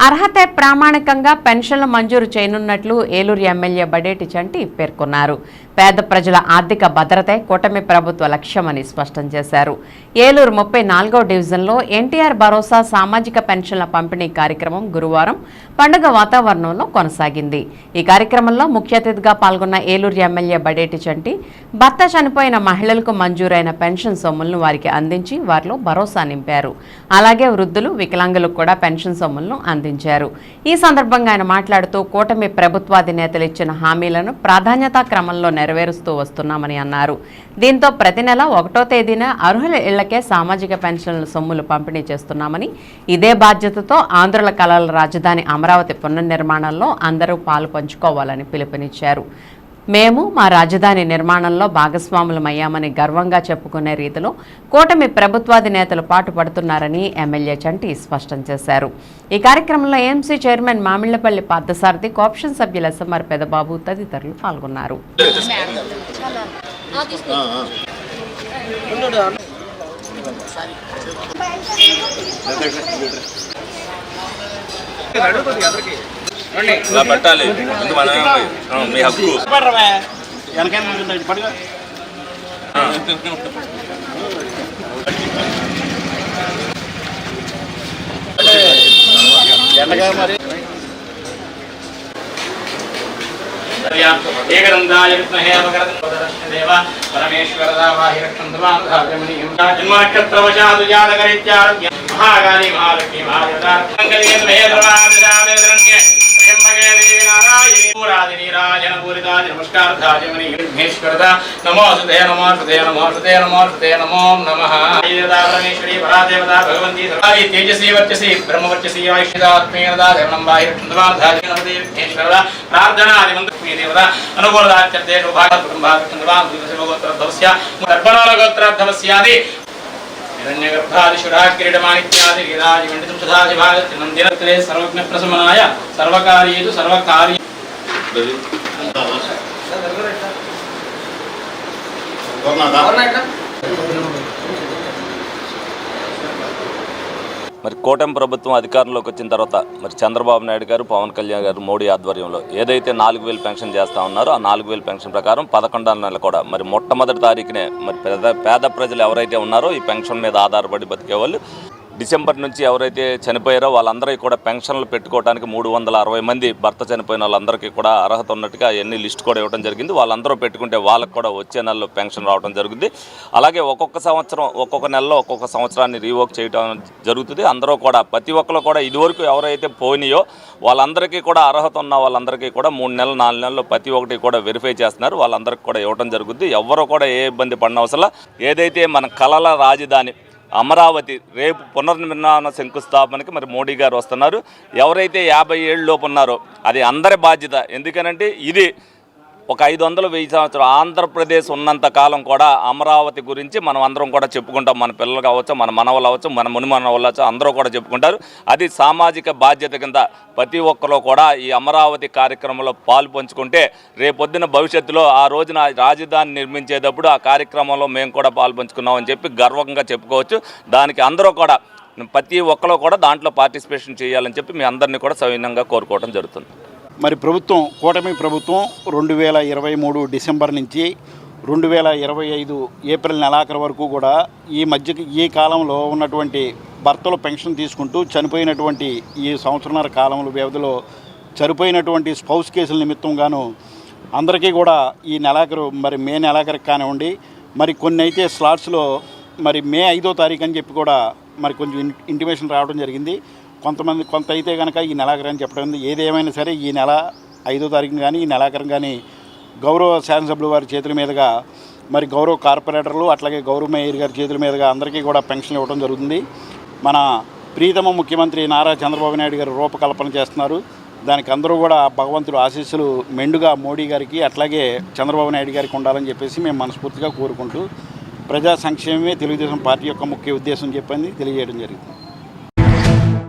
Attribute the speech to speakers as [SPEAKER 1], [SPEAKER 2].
[SPEAKER 1] అర్హతే ప్రామాణికంగా పెన్షన్లు మంజూరు చేయనున్నట్లు ఏలూరు ఎమ్మెల్యే బడేటి చంటి పేర్కొన్నారు. పేద ప్రజల ఆర్థిక భద్రతే కూటమి ప్రభుత్వ లక్ష్యమని స్పష్టం చేశారు. ఏలూరు 34వ డివిజన్లో ఎన్టీఆర్ భరోసా సామాజిక పెన్షన్ల పంపిణీ కార్యక్రమం గురువారం పండుగ వాతావరణంలో కొనసాగింది. ఈ కార్యక్రమంలో ముఖ్య అతిథిగా పాల్గొన్న ఏలూరు ఎమ్మెల్యే బడేటి చంటి భర్త చనిపోయిన మహిళలకు మంజూరైన పెన్షన్ సొమ్ములను వారికి అందించి వారిలో భరోసా నింపారు. అలాగే వృద్ధులు, వికలాంగులకు కూడా పెన్షన్ సొమ్ములను అందించారు. ఈ సందర్భంగా ఆయన మాట్లాడుతూ కూటమి ప్రభుత్వాధినేతలు ఇచ్చిన హామీలను ప్రాధాన్యతా క్రమంలో నెరవేరుస్తూ వస్తున్నామని అన్నారు. దీంతో ప్రతి నెల 1వ తేదీన అర్హుల ఇళ్లకే సామాజిక పెన్షన్ల సొమ్ములు పంపిణీ చేస్తున్నామని, ఇదే బాధ్యతతో ఆంధ్రుల కలల రాజధాని అమరావతి పునర్నిర్మాణంలో అందరూ పాలు పంచుకోవాలని పిలుపునిచ్చారు. మేము మా రాజధాని నిర్మాణంలో భాగస్వాములమయ్యామని గర్వంగా చెప్పుకునే రీతిలో కూటమి ప్రభుత్వాధినేతలు పాటుపడుతున్నారని ఎమ్మెల్యే చంటి స్పష్టం చేశారు. ఈ కార్యక్రమంలో AMC chairman Mamillapalli Parthasarathi, co-option సభ్యులు ఎస్ఎంఆర్ పెదబాబు తదితరులు పాల్గొన్నారు.
[SPEAKER 2] పెట్టాలి మీ హక్కు. ఏకదంతాయ విద్మహే అవగరదేవ పరమేశ్వరదావాహి జన్మనక్షత్రవశాదు జాతకరీత్యారోగ్య మహాకాళీ మహాలక్ష్మీ నమోస్తుతే నమోస్తుతే నమోస్తుతే నమోస్తుతే నమో నమః. పరమేశ్వరీ పరాదేవతా భగవంతి తేజస్వి వర్చసి బ్రహ్మవర్చసి వైశ్యదాత్మేనదా దేవనంబాహి విఘ్నేశ్వర ప్రార్థనాది మంత్రమే దేవత అనుకూలదాచర్తే శుభాగోత్రధవస్య దర్పణోగోత్రధవస్యాది హిరణ్యగర్భాదిశురాకిరీటమాణిక్యాది గిరాజి మండితం సదాజి భాగతి నందిరత్రే సర్వజ్ఞ ప్రసమనాయ సర్వకార్యేషు సర్వకార్య.
[SPEAKER 3] మరి కూటమి ప్రభుత్వం అధికారంలోకి వచ్చిన తర్వాత మరి చంద్రబాబు నాయుడు గారు, పవన్ కళ్యాణ్ గారు, మోడీ ఆధ్వర్యంలో ఏదైతే 4000 పెన్షన్ చేస్తా ఉన్నారో ఆ 4000 పెన్షన్ ప్రకారం 11వ నెల కూడా మరి మొట్టమొదటి తారీఖునే మరి పేద ప్రజలు ఎవరైతే ఉన్నారో ఈ పెన్షన్ మీద ఆధారపడి బతికే వాళ్ళు డిసెంబర్ నుంచి ఎవరైతే చనిపోయారో వాళ్ళందరికీ కూడా పెన్షన్లు పెట్టుకోవడానికి 360 మంది భర్త చనిపోయిన వాళ్ళందరికీ కూడా అర్హత ఉన్నట్టుగా ఎన్ని లిస్ట్ కూడా ఇవ్వడం జరిగింది. వాళ్ళందరూ పెట్టుకుంటే వాళ్ళకు కూడా వచ్చే నెలలో పెన్షన్ రావడం జరుగుతుంది. అలాగే ఒక్కొక్క సంవత్సరం ఒక్కొక్క నెలలో ఒక్కొక్క సంవత్సరాన్ని రీవోక్ చేయడం జరుగుతుంది. అందరూ కూడా ప్రతి ఒక్కరు కూడా ఇదివరకు ఎవరైతే పోయినాయో వాళ్ళందరికీ కూడా అర్హత ఉన్న వాళ్ళందరికీ కూడా 3 నెలలు 4 నెలలు ప్రతి ఒక్కటి కూడా వెరిఫై చేస్తున్నారు. వాళ్ళందరికీ కూడా ఇవ్వడం జరుగుతుంది. ఎవరు కూడా ఏ ఇబ్బంది పడిన అవసరం. ఏదైతే మన కలల రాజధాని అమరావతి రేపు పునర్నిర్మాణ శంకుస్థాపనకి మరి మోడీ గారు వస్తున్నారు. ఎవరైతే 50 ఏళ్ళ లోపు ఉన్నారో అది అందరి బాధ్యత. ఎందుకనంటే ఇది ఒక 500-1000 సంవత్సరాలు ఆంధ్రప్రదేశ్ ఉన్నంత కాలం కూడా అమరావతి గురించి మనం అందరం కూడా చెప్పుకుంటాం. మన పిల్లలు కావచ్చు, మన మనవలు అవ్వచ్చు, మన మునిమనవలు అవ్వచ్చు, అందరూ కూడా చెప్పుకుంటారు. అది సామాజిక బాధ్యత కింద ప్రతి ఒక్కరు కూడా ఈ అమరావతి కార్యక్రమంలో పాలు పంచుకుంటే రేపొద్దున భవిష్యత్తులో ఆ రోజున రాజధాని నిర్మించేటప్పుడు ఆ కార్యక్రమంలో మేము కూడా పాలు పంచుకున్నామని చెప్పి గర్వంగా చెప్పుకోవచ్చు. దానికి అందరూ కూడా ప్రతి ఒక్కరు కూడా దాంట్లో పార్టిసిపేషన్ చేయాలని చెప్పి మీ అందరినీ కూడా సవినయంగా కోరుకోవడం జరుగుతుంది.
[SPEAKER 4] మరి ప్రభుత్వం, కూటమి ప్రభుత్వం 2023 డిసెంబర్ నుంచి 2025 ఏప్రిల్ నెలాఖరు వరకు కూడా ఈ కాలంలో ఉన్నటువంటి భర్తలు పెన్షన్ తీసుకుంటూ చనిపోయినటువంటి ఈ సంవత్సరాల కాలంలో వ్యవధిలో చనిపోయినటువంటి స్పౌస్ కేసుల నిమిత్తంగాను అందరికీ కూడా ఈ నెలాఖరు మరి మే నెలాఖరికి కానివ్వండి, మరి కొన్ని అయితే స్లాట్స్లో మరి మే 5వ తారీఖు అని చెప్పి కూడా మరి కొంచెం ఇంటిమేషన్ రావడం జరిగింది. కొంత అయితే కనుక ఈ నెలాఖరు అని చెప్పడం. ఏదేమైనా సరే ఈ నెల 5వ తారీఖున కానీ ఈ నెలాఖరు కానీ గౌరవ శాసనసభ్యుల వారి చేతుల మీదుగా మరి గౌరవ కార్పొరేటర్లు అట్లాగే గౌరవ మేయర్ గారి చేతుల మీదుగా అందరికీ కూడా పెన్షన్లు ఇవ్వడం జరుగుతుంది. మన ప్రీతమ ముఖ్యమంత్రి నారా చంద్రబాబు నాయుడు గారు రూపకల్పన చేస్తున్నారు. దానికి అందరూ కూడా భగవంతుడు ఆశీస్సులు మెండుగా మోడీ గారికి అట్లాగే చంద్రబాబు నాయుడు గారికి ఉండాలని చెప్పేసి మేము మనస్ఫూర్తిగా కోరుకుంటూ ప్రజా సంక్షేమమే తెలుగుదేశం పార్టీ యొక్క ముఖ్య ఉద్దేశం చెప్పని తెలియజేయడం జరిగింది.